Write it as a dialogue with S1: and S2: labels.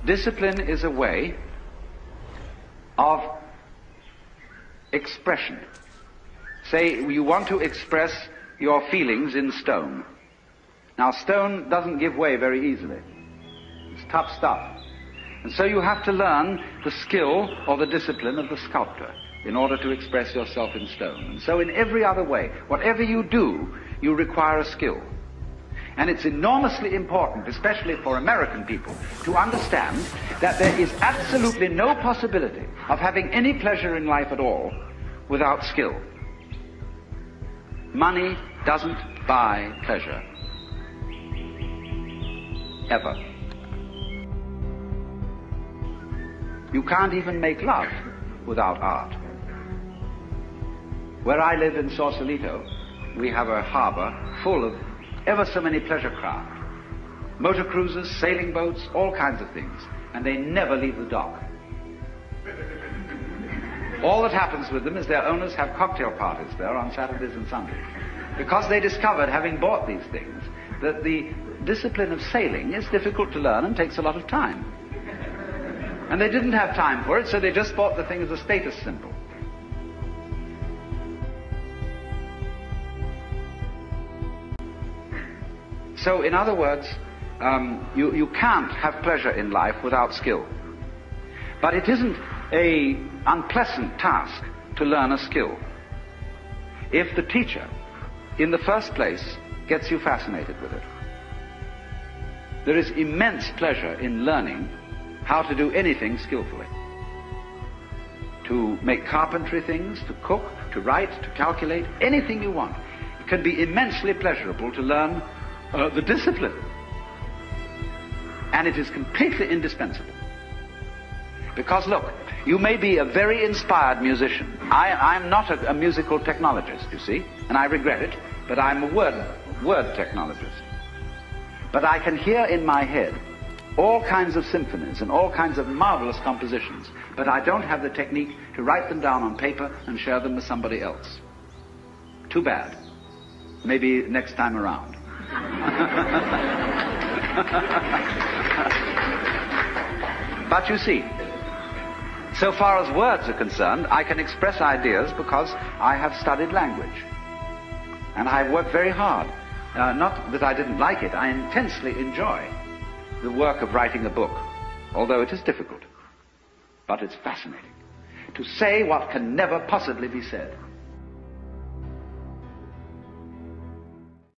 S1: Discipline is a way of expression. Say you want to express your feelings in stone. Now, stone doesn't give way very easily. It's tough stuff. And so you have to learn the skill or the discipline of the sculptor in order to express yourself in stone. And so in every other way, whatever you do, you require a skill. And it's enormously important, especially for American people, to understand that there is absolutely no possibility of having any pleasure in life at all without skill. Money doesn't buy pleasure. Ever. You can't even make love without art. Where I live in Sausalito, we have a harbor full of ever so many pleasure craft. Motor cruisers, sailing boats, all kinds of things. And they never leave the dock. All that happens with them is their owners have cocktail parties there on Saturdays and Sundays. Because they discovered, having bought these things, that the discipline of sailing is difficult to learn and takes a lot of time. And they didn't have time for it, so they just bought the thing as a status symbol. So, in other words, you can't have pleasure in life without skill. But it isn't an unpleasant task to learn a skill. If the teacher, in the first place, gets you fascinated with it. There is immense pleasure in learning how to do anything skillfully. To make carpentry things, to cook, to write, to calculate, anything you want. It can be immensely pleasurable to learn the discipline. And it is completely indispensable. Because look, you may be a very inspired musician. I'm not a musical technologist, you see, and I regret it, but I'm a word technologist. But I can hear in my head all kinds of symphonies and all kinds of marvelous compositions, but I don't have the technique to write them down on paper and share them with somebody else. Too bad. Maybe next time around. But you see, so far as words are concerned, I can express ideas because I have studied language. And I've worked very hard. Not that I didn't like it, I intensely enjoy the work of writing a book, although it is difficult. But it's fascinating to say what can never possibly be said.